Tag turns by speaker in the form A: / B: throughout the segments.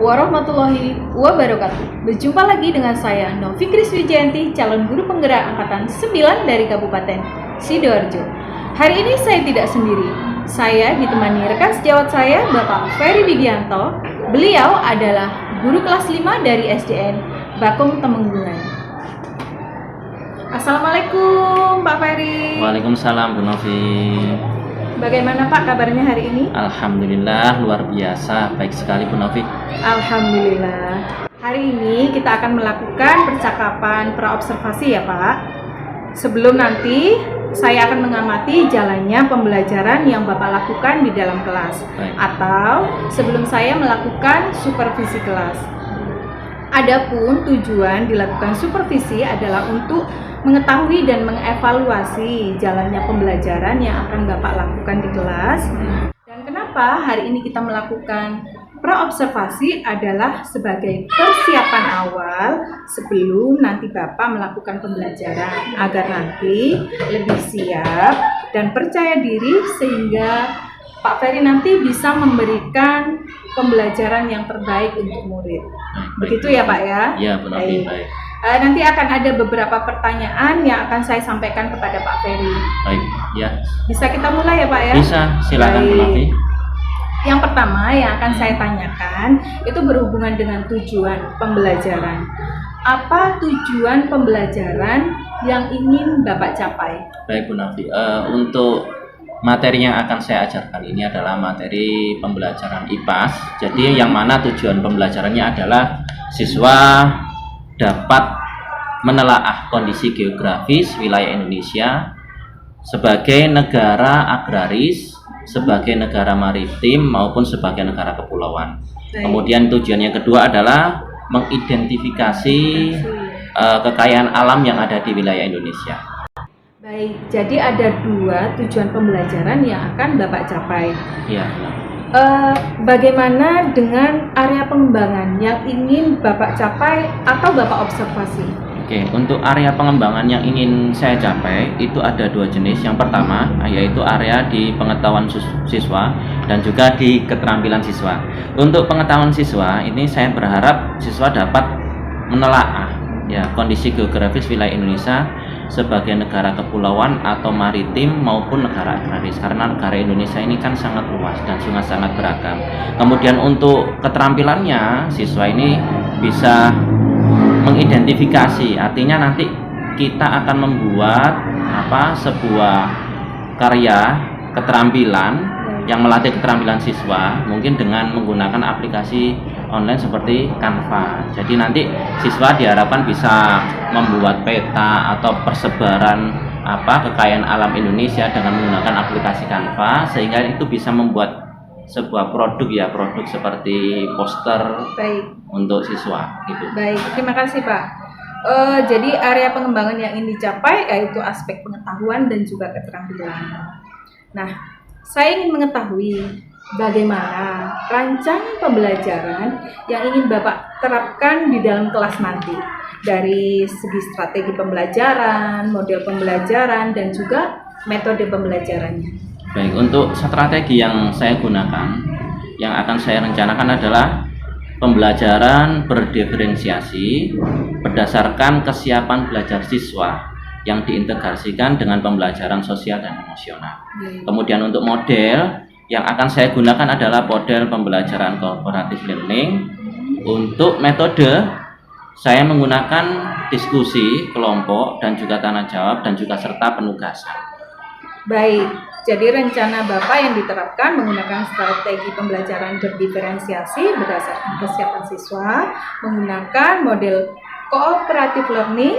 A: warahmatullahi wabarakatuh. Berjumpa lagi dengan saya Novi Kriswijayanti, calon guru penggerak angkatan 9 dari Kabupaten Sidoarjo. Hari ini saya tidak sendiri. Saya ditemani rekan sejawat saya, Bapak Ferry Widianto. Beliau adalah guru kelas 5 dari SDN Bakung Temenggungan. Assalamualaikum Pak Ferry.
B: Waalaikumsalam Bu Novi.
A: Bagaimana Pak kabarnya hari ini?
B: Alhamdulillah luar biasa, baik sekali Bu Novi.
A: Alhamdulillah. Hari ini kita akan melakukan percakapan praobservasi ya Pak. Sebelum nanti saya akan mengamati jalannya pembelajaran yang Bapak lakukan di dalam kelas.
B: Baik.
A: Atau sebelum saya melakukan supervisi kelas. Adapun tujuan dilakukan supervisi adalah untuk mengetahui dan mengevaluasi jalannya pembelajaran yang akan Bapak lakukan di kelas. Dan kenapa hari ini kita melakukan praobservasi adalah sebagai persiapan awal sebelum nanti Bapak melakukan pembelajaran agar nanti lebih siap dan percaya diri sehingga Pak Ferry nanti bisa memberikan pembelajaran yang terbaik untuk murid. Begitu ya Pak ya?
B: Ya Bu Novi, baik.
A: Nanti akan ada beberapa pertanyaan yang akan saya sampaikan kepada Pak Ferry.
B: Baik, ya.
A: Bisa kita mulai ya Pak ya?
B: Bisa, silakan Bu
A: Baik.
B: Novi.
A: Yang pertama yang akan saya tanyakan itu berhubungan dengan tujuan pembelajaran. Apa tujuan pembelajaran yang ingin Bapak capai?
B: Baik Bu Novi, untuk materi yang akan saya ajarkan ini adalah materi pembelajaran IPAS. Jadi yang mana tujuan pembelajarannya adalah siswa dapat menelaah kondisi geografis wilayah Indonesia sebagai negara agraris, sebagai negara maritim maupun sebagai negara kepulauan. Kemudian tujuan yang kedua adalah mengidentifikasi kekayaan alam yang ada di wilayah Indonesia.
A: Baik, jadi ada dua tujuan pembelajaran yang akan Bapak capai.
B: Ya.
A: Bagaimana dengan area pengembangan yang ingin Bapak capai atau Bapak observasi?
B: Oke, untuk area pengembangan yang ingin saya capai itu ada dua jenis. Yang pertama yaitu area di pengetahuan siswa dan juga di keterampilan siswa. Untuk pengetahuan siswa ini saya berharap siswa dapat menelaah ya kondisi geografis wilayah Indonesia sebagai negara kepulauan atau maritim maupun negara agraris, karena negara Indonesia ini kan sangat luas dan sangat beragam. Kemudian untuk keterampilannya siswa ini bisa mengidentifikasi, artinya nanti kita akan membuat sebuah karya keterampilan yang melatih keterampilan siswa mungkin dengan menggunakan aplikasi online seperti Canva. Jadi nanti siswa diharapkan bisa membuat peta atau persebaran kekayaan alam Indonesia dengan menggunakan aplikasi Canva, sehingga itu bisa membuat sebuah produk seperti poster. Baik. Untuk siswa gitu.
A: Baik, terima kasih Pak. Jadi area pengembangan yang ingin dicapai yaitu aspek pengetahuan dan juga keterampilan. Nah, saya ingin mengetahui bagaimana rancangan pembelajaran yang ingin Bapak terapkan di dalam kelas nanti, dari segi strategi pembelajaran, model pembelajaran, dan juga metode pembelajarannya.
B: Baik, untuk strategi yang saya gunakan, yang akan saya rencanakan adalah pembelajaran berdiferensiasi berdasarkan kesiapan belajar siswa yang diintegrasikan dengan pembelajaran sosial dan emosional. Kemudian untuk model yang akan saya gunakan adalah model pembelajaran cooperative learning. Untuk metode saya menggunakan diskusi kelompok dan juga tanya jawab dan juga serta penugasan.
A: Baik, jadi rencana Bapak yang diterapkan menggunakan strategi pembelajaran berdiferensiasi berdasarkan kesiapan siswa, menggunakan model cooperative learning,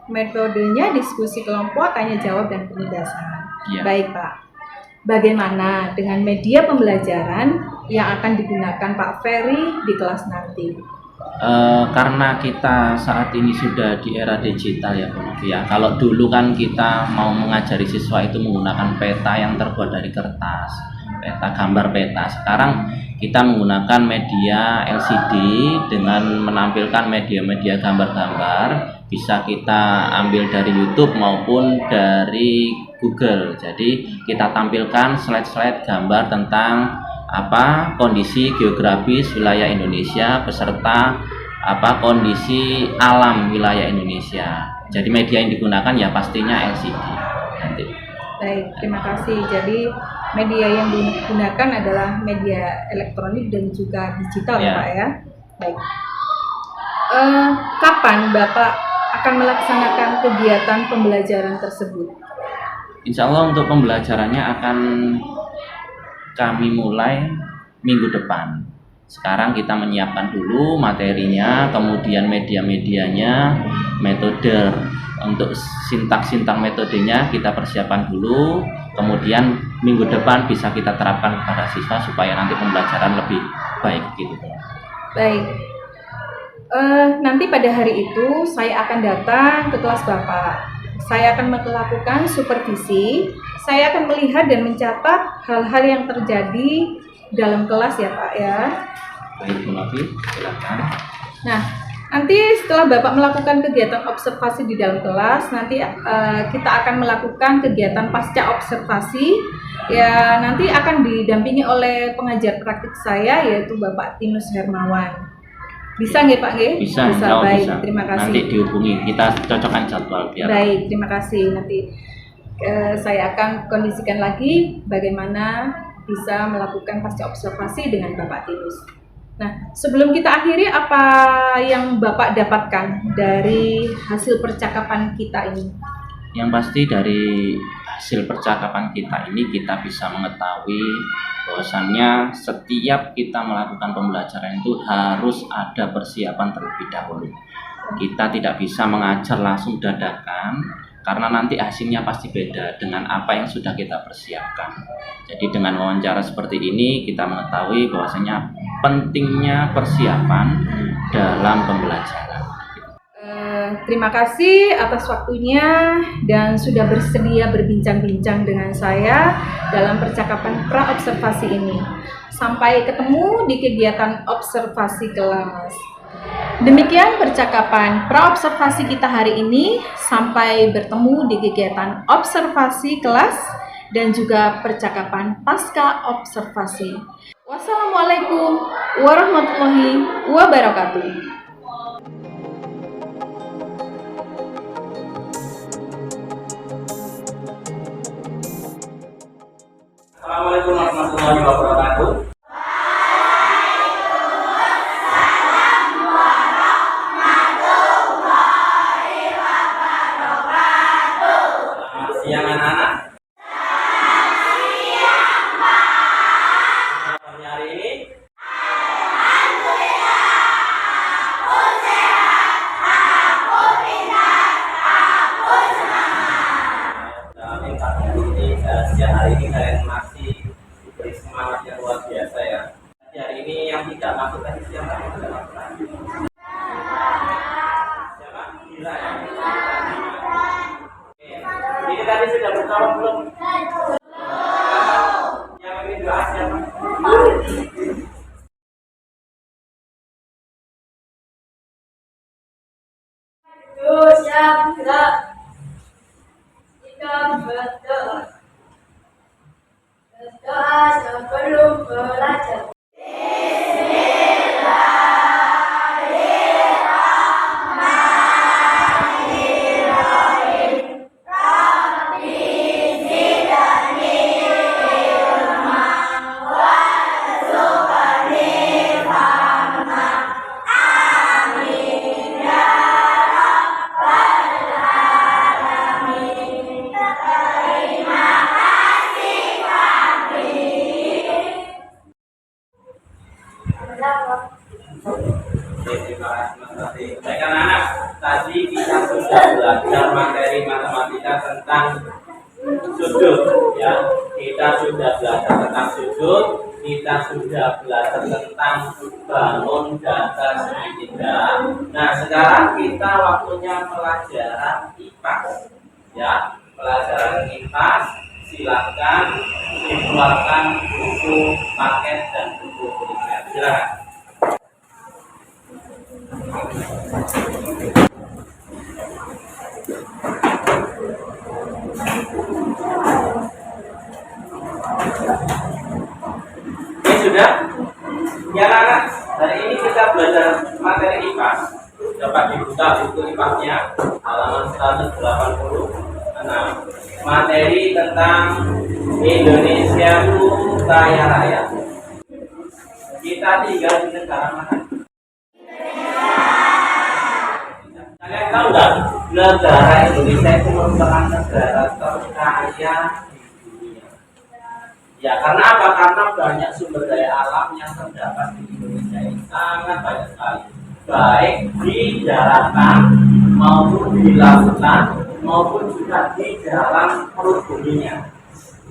A: metodenya diskusi kelompok, tanya jawab, dan penugasan. Ya. Baik Pak, bagaimana dengan media pembelajaran yang akan digunakan Pak Ferry di kelas nanti?
B: Karena kita saat ini sudah di era digital ya Bu Novi ya. Kalau dulu kan kita mau mengajari siswa itu menggunakan peta yang terbuat dari kertas, gambar peta. Sekarang kita menggunakan media LCD dengan menampilkan media-media gambar-gambar. Bisa kita ambil dari YouTube maupun dari Google. Jadi kita tampilkan slide-slide gambar tentang kondisi geografis wilayah Indonesia beserta kondisi alam wilayah Indonesia. Jadi media yang digunakan ya pastinya LCD nanti.
A: Baik, terima kasih. Jadi media yang digunakan adalah media elektronik dan juga digital ya,
B: Ya.
A: Pak ya. Baik. Kapan Bapak akan melaksanakan kegiatan pembelajaran tersebut?
B: Insya Allah untuk pembelajarannya akan kami mulai minggu depan. Sekarang kita menyiapkan dulu materinya, kemudian media-medianya, metode untuk sintak-sintak metodenya kita persiapkan dulu, kemudian minggu depan bisa kita terapkan kepada siswa supaya nanti pembelajaran lebih baik gitu.
A: Baik. Nanti pada hari itu saya akan datang ke kelas Bapak. Saya akan melakukan supervisi. Saya akan melihat dan mencatat hal-hal yang terjadi dalam kelas ya Pak ya.
B: Baik, Bu Novi, silakan.
A: Nah, nanti setelah Bapak melakukan kegiatan observasi di dalam kelas, nanti kita akan melakukan kegiatan pasca observasi. Ya, nanti akan didampingi oleh pengajar praktik saya yaitu Bapak Tinus Hermawan. Bisa nggih Pak nggih?
B: Bisa, insya Allah
A: Baik,
B: bisa.
A: terima kasih.
B: Nanti dihubungi, kita cocokkan jadwal biar.
A: Baik, terima kasih. Nanti saya akan kondisikan lagi bagaimana bisa melakukan pasca observasi dengan Bapak Tinus. Nah, sebelum kita akhiri, apa yang Bapak dapatkan dari hasil percakapan kita ini?
B: Yang pasti dari hasil percakapan kita ini kita bisa mengetahui bahwasannya setiap kita melakukan pembelajaran itu harus ada persiapan terlebih dahulu. Kita tidak bisa mengajar langsung dadakan karena nanti hasilnya pasti beda dengan apa yang sudah kita persiapkan. Jadi dengan wawancara seperti ini kita mengetahui bahwasanya pentingnya persiapan dalam pembelajaran.
A: Terima kasih atas waktunya dan sudah bersedia berbincang-bincang dengan saya dalam percakapan pra-observasi ini. Sampai ketemu di kegiatan observasi kelas. Demikian percakapan pra-observasi kita hari ini. Sampai bertemu di kegiatan observasi kelas dan juga percakapan pasca observasi. Wassalamualaikum warahmatullahi wabarakatuh.
B: Assalamualaikum warahmatullahi wabarakatuh. Selamat siang anak-anak. Hari ini siang hari ini kalian masih diberi semangat yang luar biasa ya. Hari ini yang tidak masuk tadi siapa? Siapa? Gila ya. Oke. Ini tadi sudah berjawab belum? Yang ini doa siapa?
C: Siap, gerak. Kita berdoa. Berdoa sebelum belajar.
B: Baik anak-anak, tadi kita sudah belajar materi matematika tentang sudut ya. Kita sudah belajar tentang sudut, kita sudah belajar tentang bangun datar segitiga. Nah, sekarang kita waktunya pelajaran IPAS ya. Pelajaran IPAS silakan dikeluarkan buku paket dan buku primer. Silakan. sudah? Ya anak, hari ini kita belajar materi IPAS. Dapat dibuka buku IPAS-nya halaman 180. Nah, materi tentang Indonesia itu kaya raya. Kita tinggal di negara mana? Kalian tahu nggak? Negara Indonesia itu merupakan negara terkaya di dunia. Ya, karena apa? Karena banyak sumber daya alam yang terdapat di Indonesia ini sangat banyak sekali. Baik di daratan maupun di lautan maupun juga di dalam perut buminya.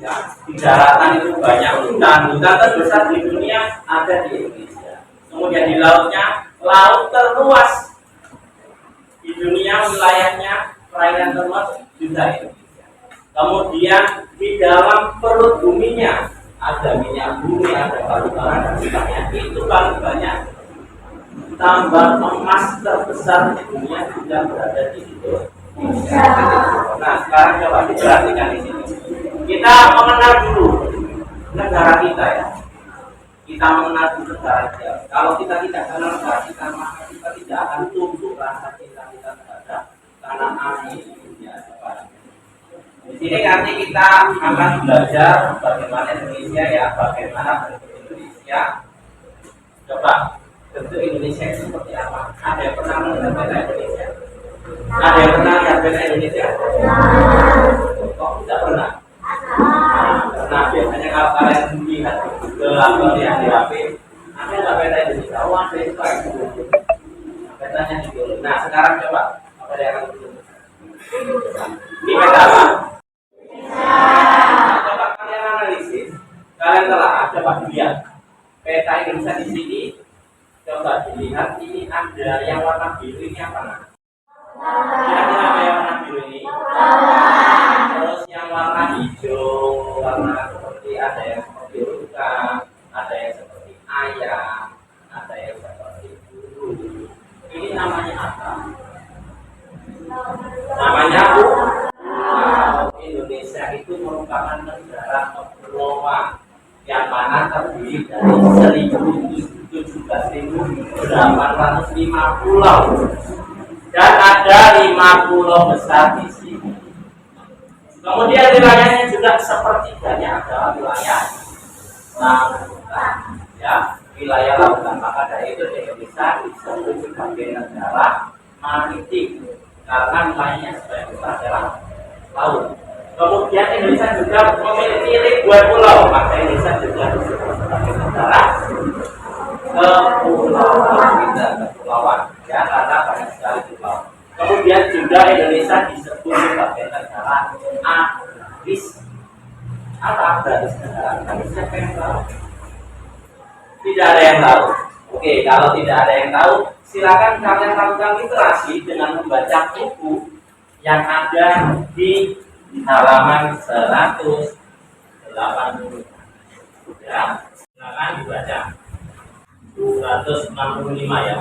B: Ya, di daratan itu banyak hutan terbesar di dunia ada di Indonesia. Kemudian di lautnya, laut terluas di dunia wilayahnya, perairan terluas juga Indonesia. Kemudian di dalam perut buminya ada minyak bumi, ada batu bara dan sebagainya. Itu paling banyak. Tambang emas terbesar di dunia juga berada di situ. Nah, sekarang coba diperhatikan di sini. Kita mengenal dulu negara kita ya. Kita mengenal dulu negara kita. Kalau kita tidak kenal negara kita, maka kita tidak akan tumbuh rasa cinta kita terhadap tanah air Indonesia. Di sini nanti kita akan belajar bagaimana Indonesia ya, bagaimana bentuk Indonesia. Coba bentuk Indonesia itu seperti apa? Ada yang pernah melihat peta Indonesia? Ada yang pernah lihat peta Indonesia? Kok tidak pernah? Nah, biasanya kalau kalian lihat ke laptop ya di HP, ada nggak peta Indonesia? Oh, ada itu Pak. Petanya di dulu. Nah, sekarang coba apa yang akan dulu? Ini peta apa? Nah, coba kalian analisis, kalian telah coba lihat peta Indonesia di sini. Coba dilihat, ini ada yang warna biru ini apa nak? Kira-kira apa yang warna biru ini? Terus yang warna hijau, warna seperti ada yang seperti udang, ada yang seperti ayam, ada yang seperti burung. Ini namanya apa? Namanya Indonesia itu merupakan negara kepulauan yang mana terdiri dari 17.805 pulau dan ada 5 pulau besar di sini. Kemudian wilayahnya juga sepertiganya adalah wilayah lautan, ya, wilayah lautan. Maka dari itu Indonesia disebut sebagai negara maritim karena wilayahnya sebagai besar adalah laut. Kemudian Indonesia juga memiliki ribuan pulau, maka Indonesia juga disebut sebagai negara kepulauan, ya, karena banyak sekali pulau. Kemudian juga Indonesia disebut sebagai negara agraris. Apa agraris negara agraris? Siapa yang tahu? Tidak ada yang tahu. Oke, kalau tidak ada yang tahu, silakan kalian lakukan literasi dengan membaca buku yang ada di halaman 180. Ya, silakan dibaca. 265 ya.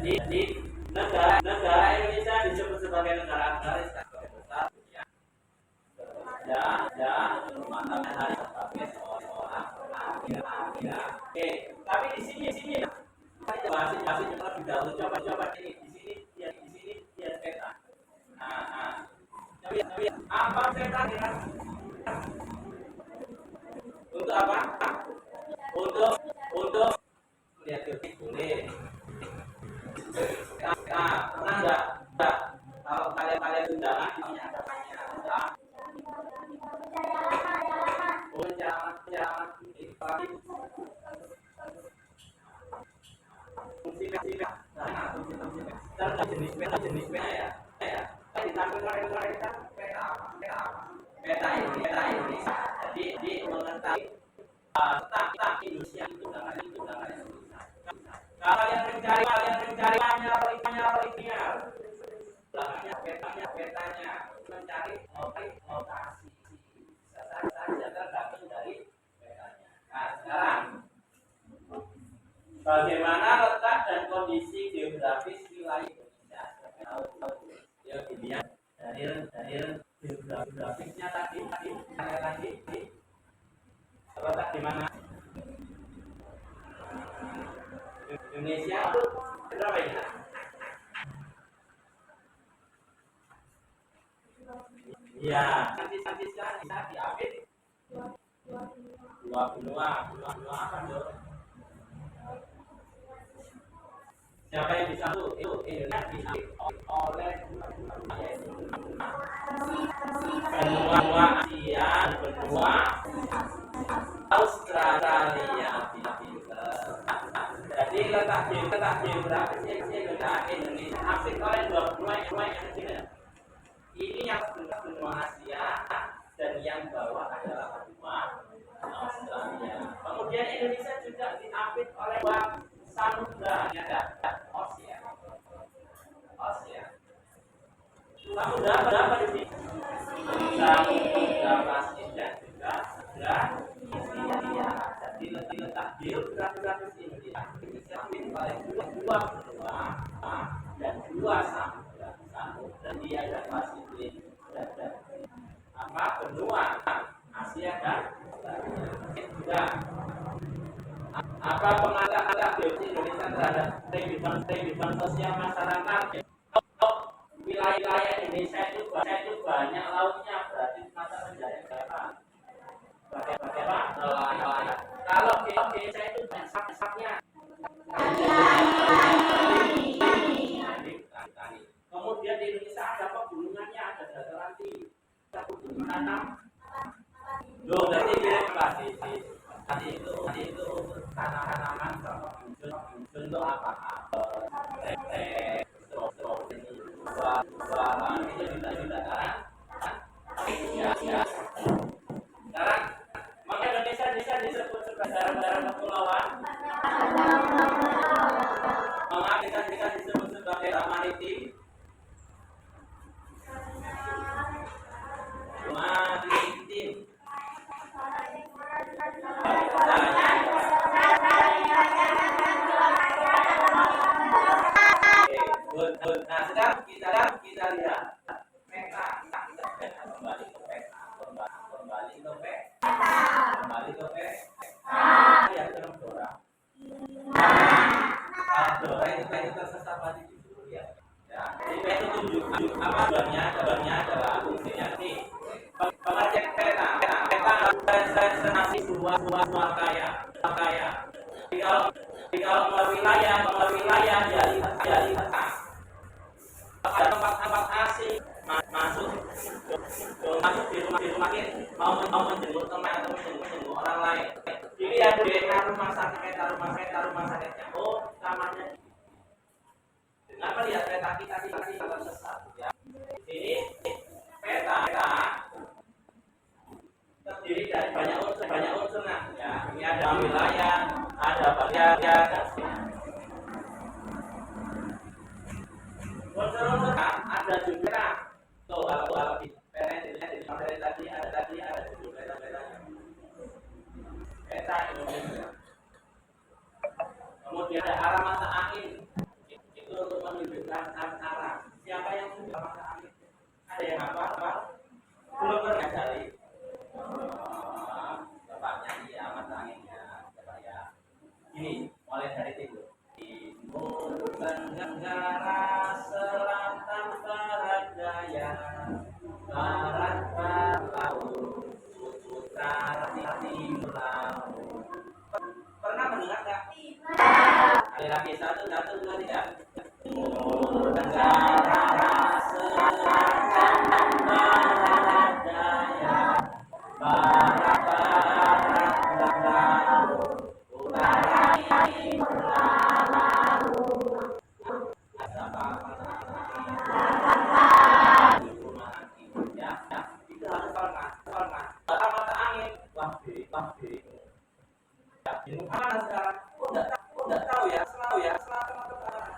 B: Jadi negara Indonesia disebut sebagai negara agraris ya, mantan hari sebagai seorang Ya. Oke, tapi di sini masih lebih dahulu coba ini di sini dia peta. Tapi apa peta ya? Untuk apa? Untuk lihat titik boleh. Pernah nggak kalau kalian undangan ada penjarahan fungsi jenis peta ya ditampilkan peta Indonesia jadi mengetahui tentang Indonesia itu kalau kalian mencari belakangnya petanya mencari lokasi saja tergantung dari petanya. Nah sekarang bagaimana letak dan kondisi geografis wilayah Indonesia? Ya dilihat dari geografisnya tadi letak di mana? Indonesia berapa ini? Ya, nanti bisa diambil dua benua apa dong? Siapa yang bisa itu Indonesia diambil oleh benua Asia, benua Australia. Jadi letak geografis Indonesia hampir oleh dua benua yang kecil. Ini yang benua Asia dan yang bawah adalah benua Australia. Kemudian Indonesia juga diapit oleh dua samudra, ada Asia. Samudra berapa di sini? Samudra Pasifik dan juga Samudra Hindia. Jadi letak geografis Indonesia diapit oleh dua benua dan dua samudra Hindia dan Pasifik dan benua Asia dan juga apa pengaruh geografis Indonesia terhadap kehidupan sosial masyarakat? Wilayah Indonesia itu banyak lautnya, berarti mata pencaharian bagaimana nelayan. Kalau di Indonesia itu banyak saknya. Kemudian di Indonesia ada pegunungannya, ada dataran tinggi, ada pegunungan tanam. Loh, berarti tadi itu tanaman sama untuk apa? Itu juga dataran. Ya. Sekarang, maka Indonesia disebut sebagai negara kepulauan. Maka kita disebut sebagai maritim. Nah, sekarang kita lihat peta. Kembali ke peta. Lihat terus Dora. Dora itu tersesat tadi dulu ya. Ini itu tunjuk apa tujuannya adalah fungsinya nih. Pengertian peta representasi dua kaya. Di kalau wilayah dari ada tempat asing masuk di rumah kita mau menjemput teman atau menjemput orang lain. Dilihat rumah sakitnya. Oh, kamarnya. Dengan melihat peta kita tersesat. Ya. Ini peta terdiri dari banyak unsur ya. Ini ada wilayah, ada bagian dan unsur ada juga tuh kalau di materi tadi ada judul peta Indonesia. Kemudian ada arah mata angin itu untuk menunjukkan arah siapa yang sudah mata angin. Ada yang apa? Belum pernah cari tepatnya dia mata anginnya siapa ya? Ini mulai dari timur. Timur, tenggara, selatan, barat, daya, barat, laut, utara, timur, laut. Pernah mendengar nggak? Sekali lagi, satu, dua, tiga. Timur, tenggara, selatan, barat, daya, barat, laut, utara, timur, ya, itu harus pernah. Mata angin, wah, ya, bingung mana sekarang? Udah tahu ya, selatan atau utara.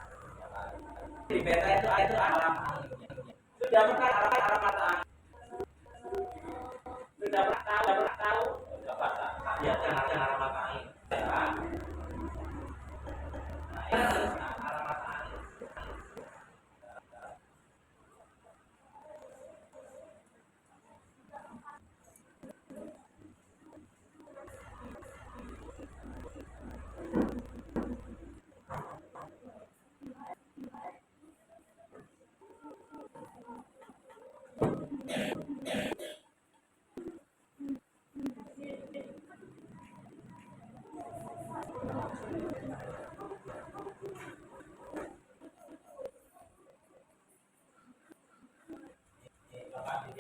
B: Di peta itu arah angin. Sudah pernah arah mata angin? Sudah pernah tahu? Enggak apa-apa. Lihat jangan arah mata angin. Ya. Nah, ini arah mata angin.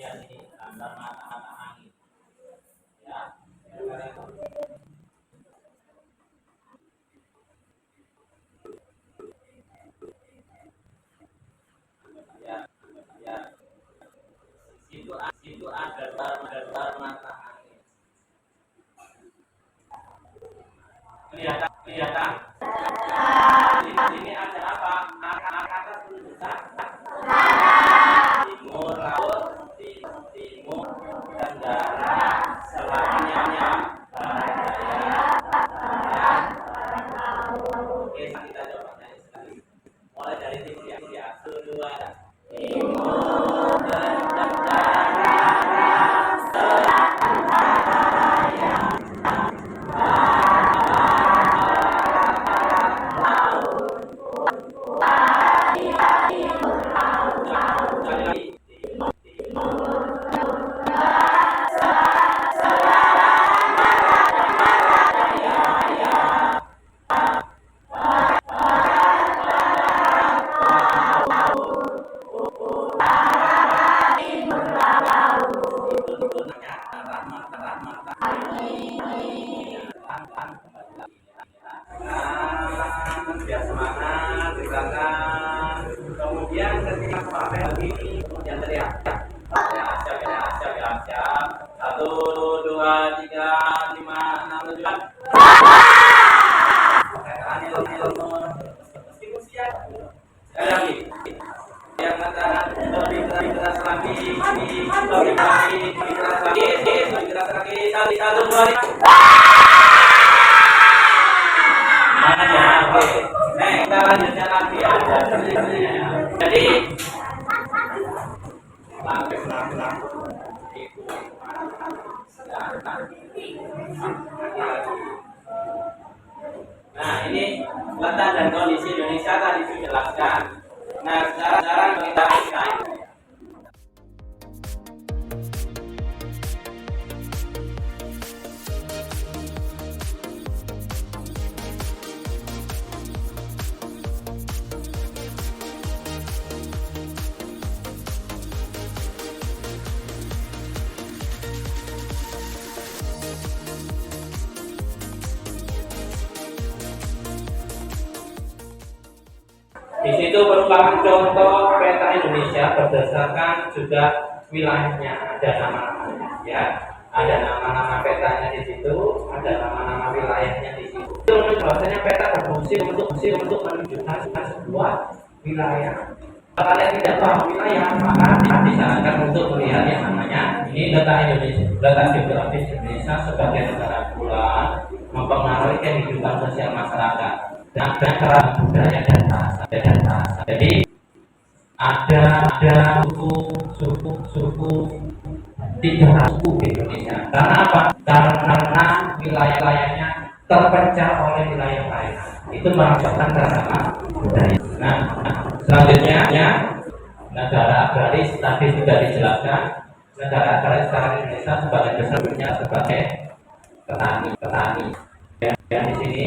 B: Ini gambar mata angin. Ya. Ya. Situ ada gambar mata angin. Kelihatan? Ini ada apa? Atas tulisan timur laut, timur tenggara, selatnya barat daya. Oke, kita coba nyanyi sekali. Mulai dari timur ya. 1, 2, timur tenggara, selatan daya, biar semangat di belakang. Kemudian ketika sampai begini, kemudian teriak. Siap. 1, 2, 3, 5, 6, 7. Meskipun siap. Sekali lagi. Yang antara lebih keras lagi, lebih keras lagi. 1, 2, 3. Oke. Kita lanjutkan lagi ya. Jadi pelan-pelan. Nah, ini letak dan kondisi Indonesia tadi dijelaskan. Nah, sekarang kita aplikasikan. Di situ merupakan contoh peta Indonesia berdasarkan juga wilayahnya, ada nama-namanya, ya, ada nama-nama petanya di situ, ada nama-nama wilayahnya di situ. Itu bahwasanya peta berfungsi untuk menunjukkan sebuah wilayah. Kalau kalian tidak tahu wilayah, maka disarankan untuk melihat yang namanya ini data Indonesia, data geografis Indonesia sebagai negara kepulauan mempengaruhi kehidupan sosial masyarakat. Dan cara budaya dan bahasa. Jadi ada suku 3 suku di Indonesia. Karena apa? Karena wilayah-wilayahnya terpecah oleh wilayah lain. Itu merupakan keragaman budaya. Nah, selanjutnya negara agraris tadi sudah dijelaskan. Negara agraris sekarang Indonesia sebagai besarnya sebagai petani. Dan di sini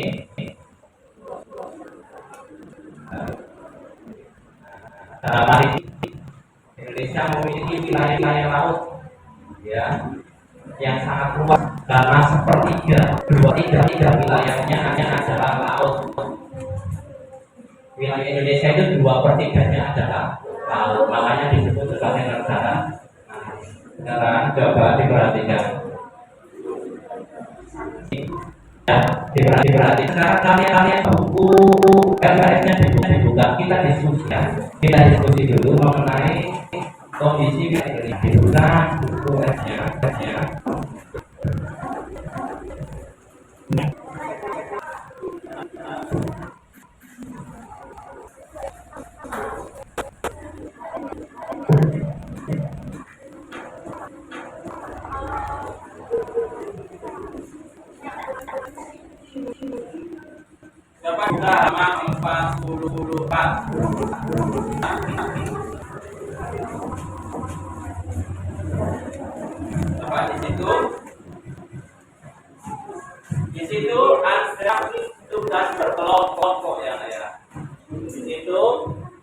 B: maritim. Indonesia memiliki wilayah laut, ya, yang sangat luas karena dua tiga wilayahnya hanya adalah laut. Wilayah Indonesia itu 2/3-nya adalah laut, makanya disebut sebagai negara. Sekarang coba diperhatikan. Ya, diperhatikan. Sekarang kalian buku LKS-nya dibuka, kita diskusi dulu mengenai kondisi Indonesia. Dibuka buku LKS-nya. Dapat halaman 44. Dapat di situ ada tugas berkelompok ya. Di situ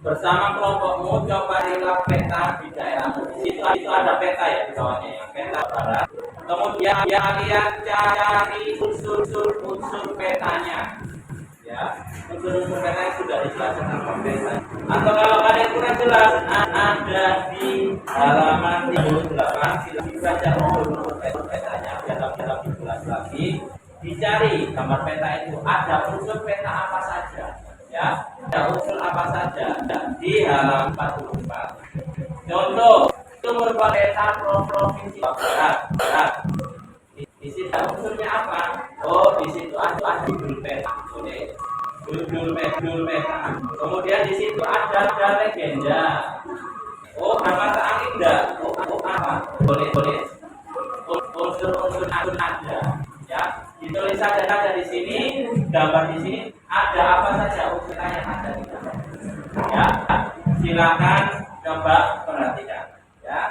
B: bersama kelompokmu coba lihat peta di daerahmu. Di situ itu ada peta ya di bawahnya ya, peta barat. Kemudian kalian cari unsur petanya. Ya, unsur petanya sudah dijelaskan sama peta. Atau kalau kalian kurang jelas, ada di halaman 38. Silakan baca unsur petanya. Dalam dijelas lagi, dicari gambar peta itu ada unsur peta apa saja. Ya, ada unsur apa saja di halaman 44. Contoh, itu merupakan peta provinsi Barat. Di situ unsurnya apa? Oh, di situ ada judul peta. Judul peta. Kemudian di situ ada legenda. Oh, nama angin enggak? Oh, apa? Boleh. Unsur ada. Ya, ditulis saja di sini, gambar di sini ada apa saja unsurnya yang ada di dalam. Ya, silakan coba perhatikan. Ya.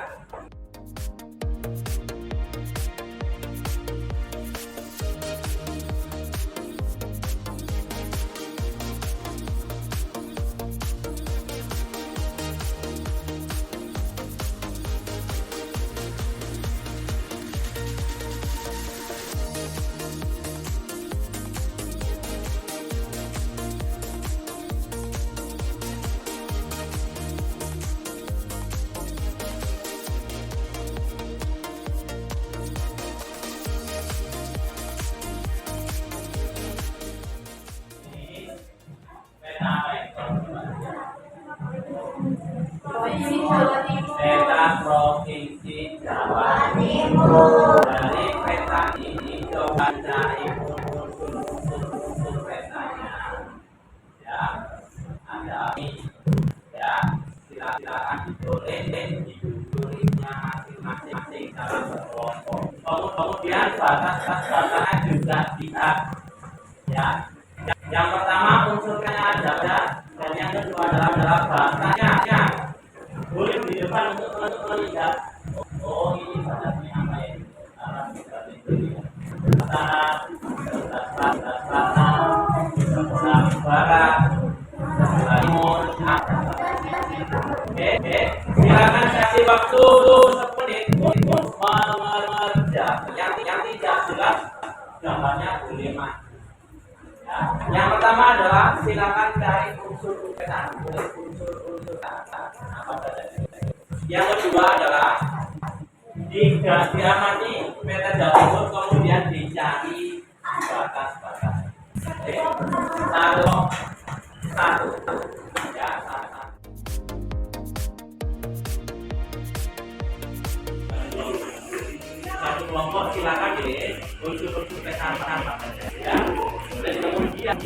B: Peta provinsi Jawa Timur. Dari peta ini coba cari unsur petanya. Ya, ada ini. Ya, silakan ditulis judulnya masing-masing dalam kelompok. Kemudian batas-batasnya juga bisa. Ya, yang pertama unsurnya ada dan yang kedua adalah bahasanya. Boleh di depan untuk melihat. Oh, ini batasnya apa ya? Batas barat, timur. Oke, silakan kasih waktu 10 menit untuk mengerjakan. Yang tidak jelas gambarnya boleh mati. Ya. Yang pertama adalah silakan cari unsur peta. Unsur apa saja. Yang kedua adalah diamati peta Jawa Timur, kemudian dicari batas-batas. Satu. Ya, satu. Satu kelompok silakan pilih unsur-unsur peta apa saja. Ya. Dan kemudian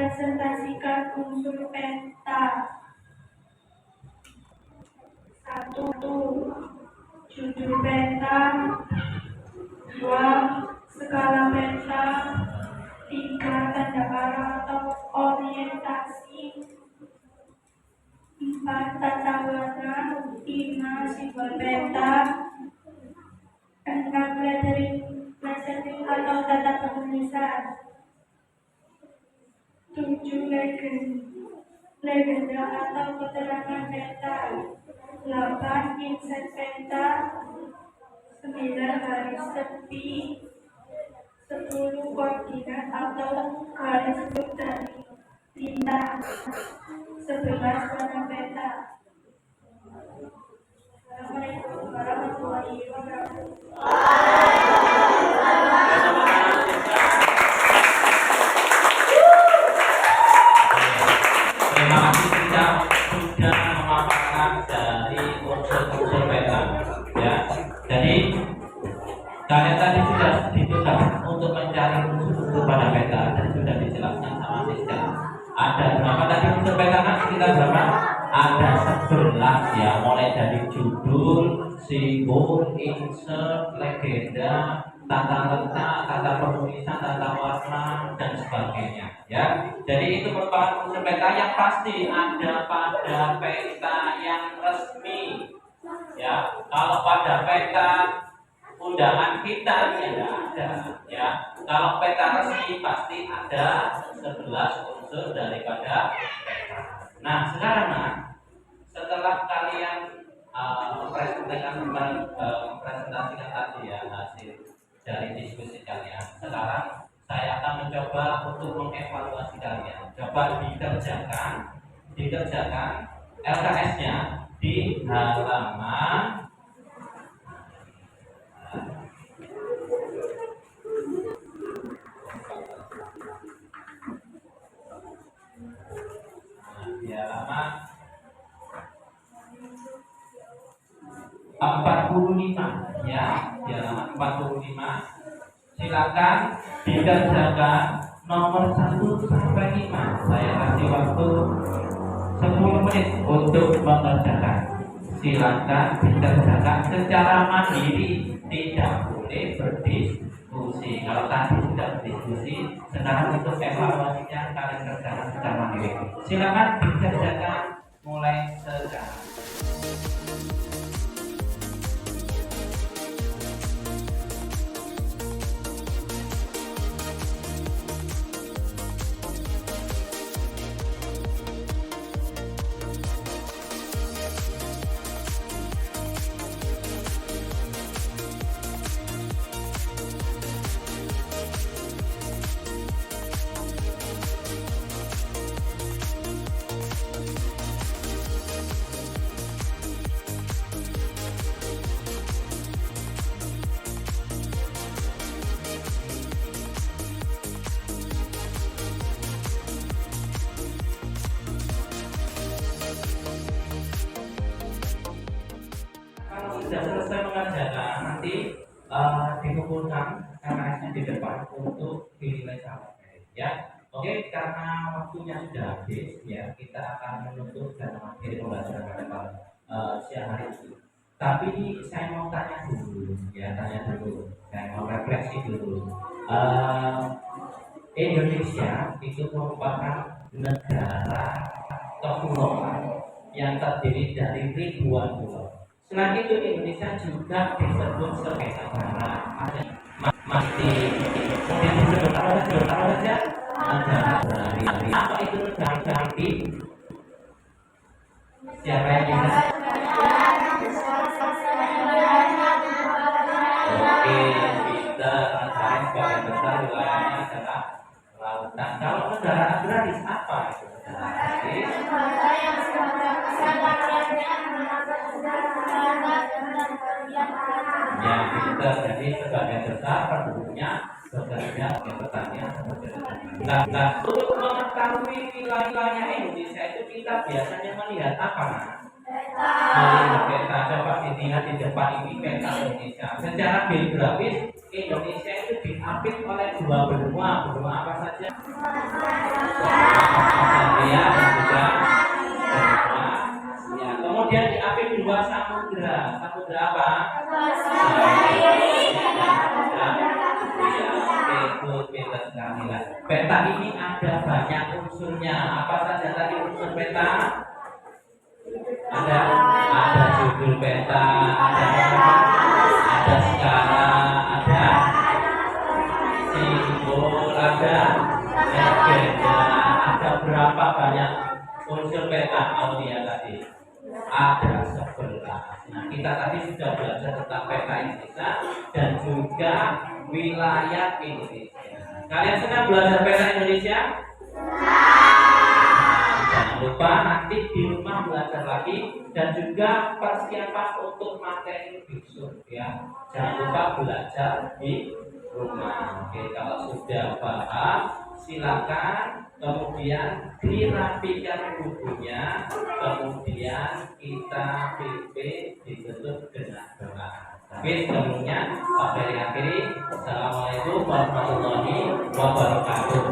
C: Presentasikan unsur peta. 1. Judul peta. 2. Skala peta. 3. Tanda arah atau orientasi. 4. Tata warna. 5. Simbol peta. 6. Lettering atau tata penulisan. 7. Legenda atau keterangan peta. 8. Inset peta. 9. Garis tepi. 10. Koordinat atau garis dari lintang. 11. Warna peta. Assalamualaikum warahmatullahi wabarakatuh.
B: Terima kasih sudah memaparkan dari unsur-unsur peta. Ya, jadi kalian tadi sudah ditugaskan untuk mencari unsur-unsur pada peta dan sudah dijelaskan sama Siska. Ada berapa tadi unsur peta kan? Sekitar berapa? Ada 11 ya, mulai dari judul, simbol, insert, legenda, tata letak, tata penulisan, tata warna, dan sebagainya. Ya, jadi itu merupakan unsur peta yang pasti ada pada peta yang resmi. Ya, kalau pada peta undangan kita ya tidak ada. Ya, kalau peta resmi pasti ada 11 unsur daripada peta. Nah, sekarang setelah kalian mempresentasikan tadi ya hasil dari diskusi kalian, sekarang saya akan mencoba untuk mengevaluasi kalian. Coba dikerjakan LKS-nya di halaman di halaman 45 ya, di halaman 45. Silakan dikerjakan nomor 1 sampai 5. Saya kasih waktu 10 menit untuk mengerjakan. Silakan dikerjakan secara mandiri, tidak boleh berdiskusi. Kalau tadi sudah berdiskusi, sekarang untuk evaluasinya kalian kerjakan secara mandiri. Silakan dikerjakan mulai sekarang. Sudah selesai mengerjakan, nanti dikumpulkan LKS-nya di depan untuk dinilai sama ya. Oke, karena waktunya sudah habis ya, kita akan menutup dan mengakhiri pembelajaran pada siang hari ini. Tapi saya mau tanya dulu, saya mau refleksi dulu. Indonesia itu merupakan negara kepulauan yang terdiri dari ribuan pulau. Selain itu Indonesia juga disebut sebagai negara masih kemudian disebut apa saja negara dari apa itu negara dari siapa yang bisa? Oke, kita negara sebagai besar wilayahnya adalah lautan. Kalau negara agraris apa itu negara agraris? Ya, kita jadi sebagian besar penduduknya bekerja sebagai petani. Nah, untuk mengetahui wilayah Indonesia itu kita biasanya melihat apa? Melihat peta. Coba dilihat di depan ini peta Indonesia. Secara geografis Indonesia itu diapit oleh dua benua. Benua apa saja? Samudra apa? Pintar sekali lah. Peta ini ada banyak unsurnya. Apa saja tadi unsur peta? Ada judul peta, ada skala, ada simbol, ada legenda, ada berapa banyak unsur peta kalau dia tadi? Ada 11. Nah, kita tadi sudah belajar tentang peta Indonesia dan juga wilayah Indonesia. Kalian senang belajar peta Indonesia? Jangan lupa nanti di rumah belajar lagi dan juga persiapan untuk materi besok ya. Jangan lupa belajar di rumah. Oke, kalau sudah paham silakan kemudian dirapikan bukunya, kemudian kita PP ditutup dengan doa. Oke, sebelumnya Pak Ferry akhiri. Assalamualaikum warahmatullahi wabarakatuh.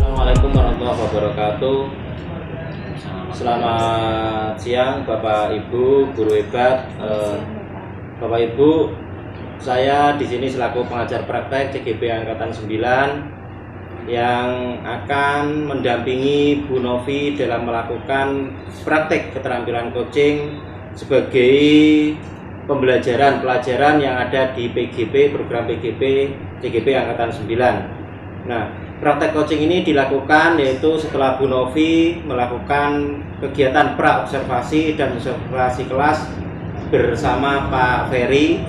B: Assalamualaikum warahmatullahi wabarakatuh. Selamat siang Bapak Ibu, guru hebat. Bapak Ibu, saya di sini selaku pengajar praktek CGP Angkatan 9 yang akan mendampingi Bu Novi dalam melakukan praktek keterampilan coaching sebagai pelajaran yang ada di PGP, program PGP CGP Angkatan 9. Nah, praktek coaching ini dilakukan yaitu setelah Bu Novi melakukan kegiatan pra-observasi dan observasi kelas bersama Pak Ferry.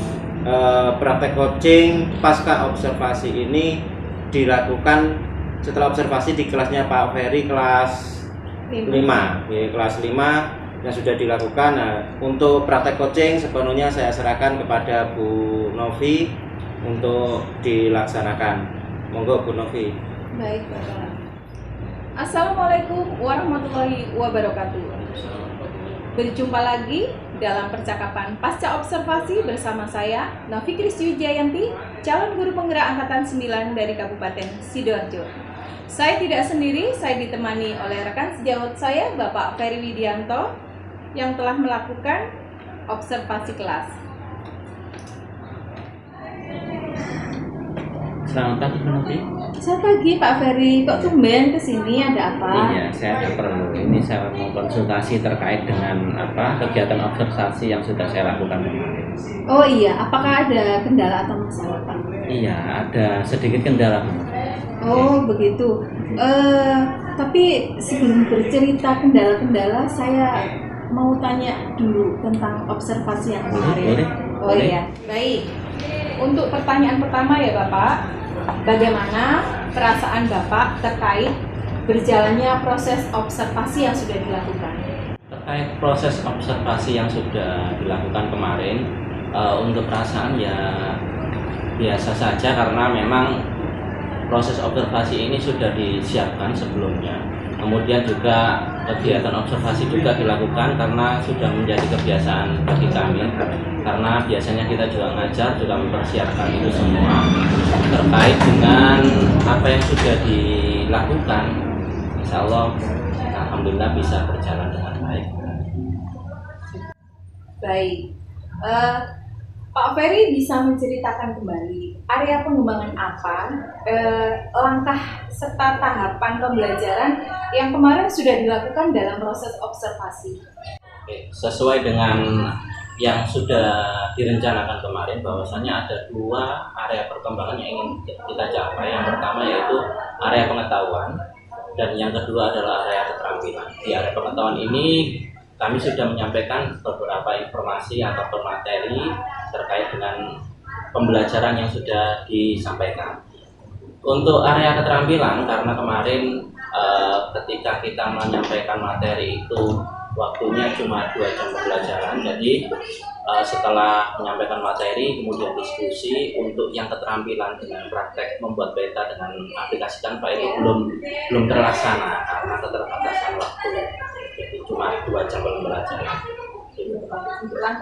B: Praktek coaching pasca observasi ini dilakukan setelah observasi di kelasnya Pak Ferry kelas 5, ya, kelas 5 yang sudah dilakukan. Nah, untuk praktek coaching sepenuhnya saya serahkan kepada Bu Novi untuk dilaksanakan. Monggo Bu Novi.
A: Baik, Bapak. Assalamualaikum warahmatullahi wabarakatuh. Berjumpa lagi dalam percakapan pasca observasi bersama saya, Novi Kriswijayanti, calon guru penggerak Angkatan 9 dari Kabupaten Sidoarjo. Saya tidak sendiri, saya ditemani oleh rekan sejawat saya, Bapak Ferry Widianto, yang telah melakukan observasi kelas.
B: Selamat pagi Bu Novi.
A: Selamat pagi Pak Ferry, kok tumben kesini, ada apa?
B: Iya, saya ada perlu. Ini saya mau konsultasi terkait dengan kegiatan observasi yang sudah saya lakukan kemarin.
A: Oh iya, apakah ada kendala atau masalah Pak?
B: Iya, ada sedikit kendala.
A: Oh begitu. Tapi sebelum bercerita kendala-kendala, saya mau tanya dulu tentang observasi yang kemarin.
B: Boleh.
A: Oh iya, baik. Untuk pertanyaan pertama ya Bapak, bagaimana perasaan Bapak terkait berjalannya proses observasi yang sudah dilakukan?
B: Terkait proses observasi yang sudah dilakukan kemarin, untuk perasaan ya biasa saja karena memang proses observasi ini sudah disiapkan sebelumnya. Kemudian juga kegiatan observasi juga dilakukan karena sudah menjadi kebiasaan bagi kami. Karena biasanya kita juga ngajar, juga mempersiapkan itu semua terkait dengan apa yang sudah dilakukan. Insya Allah, alhamdulillah bisa berjalan dengan baik.
A: Baik. Pak Ferry bisa menceritakan kembali area pengembangan apa, langkah serta tahapan pembelajaran yang kemarin sudah dilakukan dalam proses observasi.
B: Oke, sesuai dengan yang sudah direncanakan kemarin, bahwasanya ada 2 area perkembangan yang ingin kita capai. Yang pertama yaitu area pengetahuan, dan yang kedua adalah area keterampilan. Di area pengetahuan ini kami sudah menyampaikan beberapa informasi atau materi terkait dengan pembelajaran yang sudah disampaikan. Untuk area keterampilan, karena kemarin ketika kita menyampaikan materi itu waktunya cuma 2 jam pembelajaran, jadi setelah menyampaikan materi kemudian diskusi untuk yang keterampilan dengan praktek membuat peta dengan aplikasi Canva itu belum terlaksana karena keterbatasan waktu, jadi cuma 2 jam pembelajaran.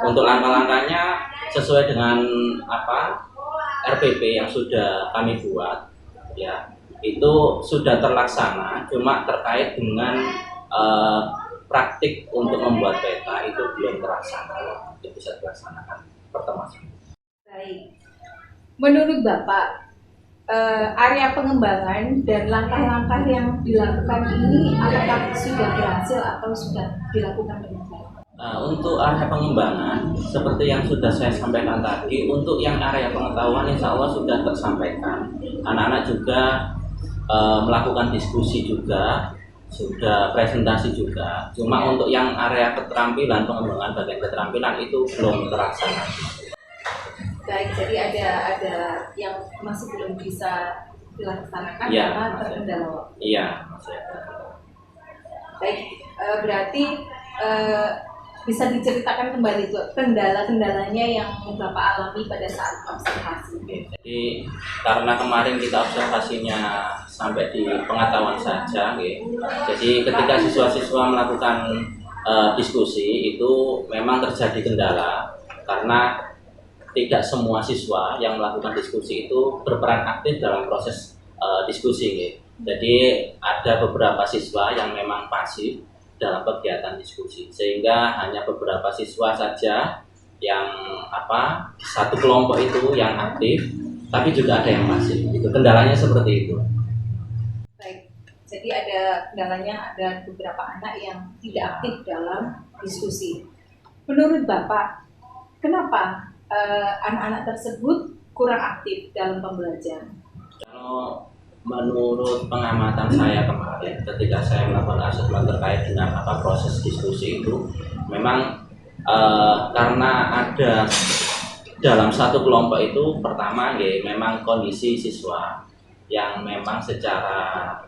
B: Untuk langkah-langkahnya sesuai dengan RPP yang sudah kami buat, ya itu sudah terlaksana, cuma terkait dengan praktik untuk membuat peta itu belum terlaksana, itu bisa dilaksanakan pertemuan.
A: Baik. Menurut Bapak, area pengembangan dan langkah-langkah yang dilakukan ini apakah sudah berhasil atau sudah dilakukan dengan baik?
B: Untuk area pengembangan, seperti yang sudah saya sampaikan tadi, untuk yang area pengetahuan insya Allah sudah tersampaikan. Anak-anak juga melakukan diskusi juga, sudah presentasi juga. Cuma untuk yang area keterampilan, pengembangan bagian keterampilan itu belum terlaksana.
A: Baik, jadi ada yang masih belum bisa dilaksanakan
B: Ya,
A: karena terkendala waktu.
B: Iya, masih ada.
A: Baik, berarti bisa diceritakan kembali tuh kendala-kendalanya yang Bapak alami pada saat observasi.
B: Oke, jadi karena kemarin kita observasinya sampai di pengetahuan saja, jadi ketika siswa-siswa melakukan diskusi itu memang terjadi kendala karena tidak semua siswa yang melakukan diskusi itu berperan aktif dalam proses diskusi. Jadi ada beberapa siswa yang memang pasif dalam kegiatan diskusi, sehingga hanya beberapa siswa saja yang satu kelompok itu yang aktif, tapi juga ada yang pasif. Itu kendalanya seperti itu.
A: Baik, jadi ada kendalanya, ada beberapa anak yang tidak aktif dalam diskusi. Menurut Bapak, kenapa anak-anak tersebut kurang aktif dalam pembelajaran?
B: Kalau menurut pengamatan saya kemarin ketika saya melakukan asesmen terkait dengan proses diskusi itu, memang karena ada dalam satu kelompok itu pertama memang kondisi siswa yang memang secara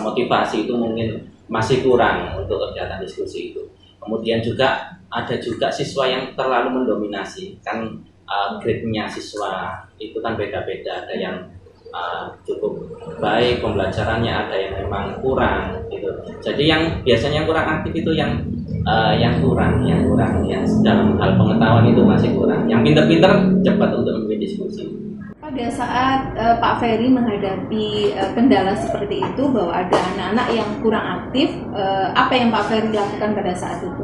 B: motivasi itu mungkin masih kurang untuk kegiatan diskusi itu. Kemudian juga ada juga siswa yang terlalu mendominasi, kan grade-nya siswa itu kan beda-beda, ada yang cukup baik pembelajarannya, ada yang memang kurang gitu. Jadi yang biasanya kurang aktif itu yang kurang dalam hal pengetahuan itu masih kurang. Yang pinter-pinter cepat untuk membuat diskusi.
A: Pada saat Pak Ferry menghadapi kendala seperti itu, bahwa ada anak-anak yang kurang aktif, apa yang Pak Ferry lakukan pada saat itu?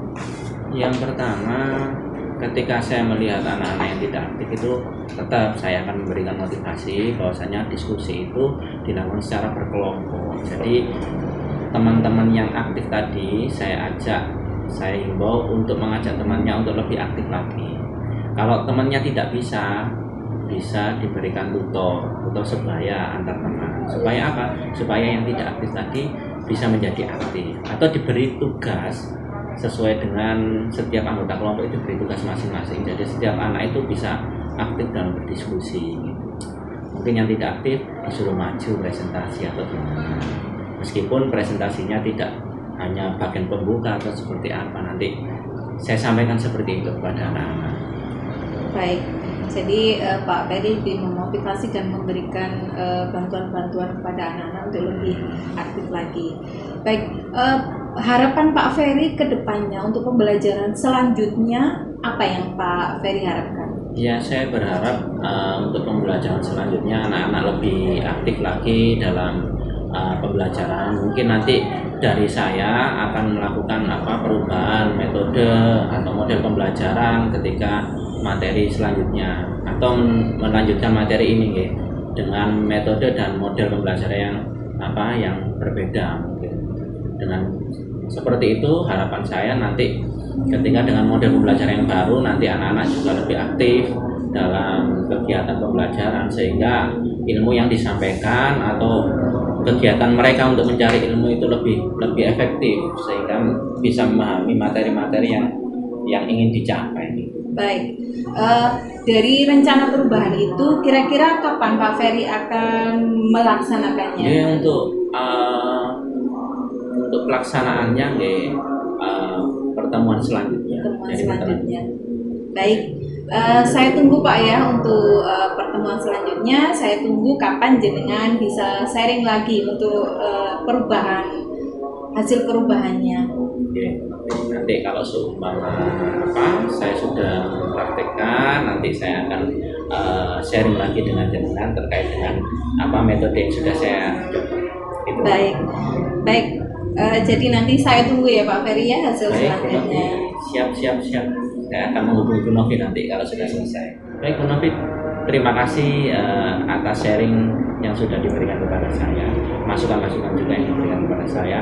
B: Yang pertama, ketika saya melihat anak-anak yang tidak aktif itu, tetap saya akan memberikan motivasi bahwasanya diskusi itu dilakukan secara berkelompok. Jadi teman-teman yang aktif tadi saya himbau untuk mengajak temannya untuk lebih aktif lagi. Kalau temannya tidak bisa diberikan tutor sebaya antar teman. Supaya apa? Supaya yang tidak aktif tadi bisa menjadi aktif, atau diberi tugas sesuai dengan setiap anggota kelompok itu diberi tugas masing-masing. Jadi setiap anak itu bisa aktif dalam berdiskusi gitu. Mungkin yang tidak aktif disuruh maju presentasi atau gimana. Meskipun presentasinya tidak hanya bagian pembuka atau seperti apa, nanti saya sampaikan seperti itu kepada anak-anak.
A: Baik, jadi Pak Ferry lebih memotivasi dan memberikan bantuan-bantuan kepada anak-anak untuk lebih aktif lagi. Baik, harapan Pak Ferry ke depannya untuk pembelajaran selanjutnya apa yang Pak Ferry harapkan?
B: Ya, saya berharap untuk pembelajaran selanjutnya anak-anak lebih aktif lagi dalam pembelajaran. Mungkin nanti dari saya akan melakukan perubahan metode atau model pembelajaran ketika materi selanjutnya, atau melanjutkan materi ini dengan metode dan model pembelajaran yang berbeda mungkin. Dengan seperti itu harapan saya nanti ketika dengan model pembelajaran yang baru, nanti anak-anak juga lebih aktif dalam kegiatan pembelajaran, sehingga ilmu yang disampaikan atau kegiatan mereka untuk mencari ilmu itu lebih efektif, sehingga bisa memahami materi-materi yang ingin dicapai.
A: Baik, dari rencana perubahan itu kira-kira kapan Pak Ferry akan melaksanakannya?
B: Jadi untuk pelaksanaannya pertemuan selanjutnya.
A: Baik, saya tunggu Pak ya untuk pertemuan selanjutnya. Saya tunggu kapan jenengan bisa sharing lagi untuk hasil perubahannya.
B: Oke, nanti kalau seumpama saya sudah mempraktekkan, nanti saya akan sharing lagi dengan jenengan terkait dengan metode yang sudah saya coba. Gitu.
A: Baik. Jadi nanti saya tunggu ya Pak Ferry ya hasil selanjutnya.
B: Siap. Saya akan menghubungi Bu Novi nanti kalau sudah selesai. Baik Bu Novi, terima kasih atas sharing yang sudah diberikan kepada saya, masukan-masukan juga yang diberikan kepada saya.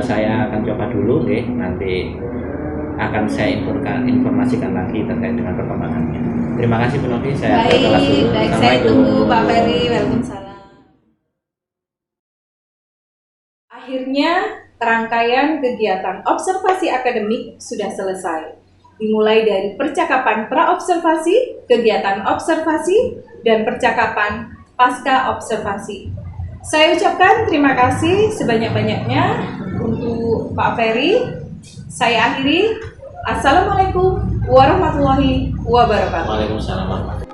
B: Saya akan coba dulu, nanti akan saya informasikan lagi terkait dengan perkembangannya. Terima kasih Bu Novi, saya kelas dulu.
A: Baik, saya tunggu Pak Ferry. Waalaikumsalam. Akhirnya, rangkaian kegiatan observasi akademik sudah selesai. Dimulai dari percakapan pra-observasi, kegiatan observasi, dan percakapan pasca observasi. Saya ucapkan terima kasih sebanyak-banyaknya untuk Pak Ferry. Saya akhiri. Assalamualaikum warahmatullahi wabarakatuh.
B: Waalaikumsalam.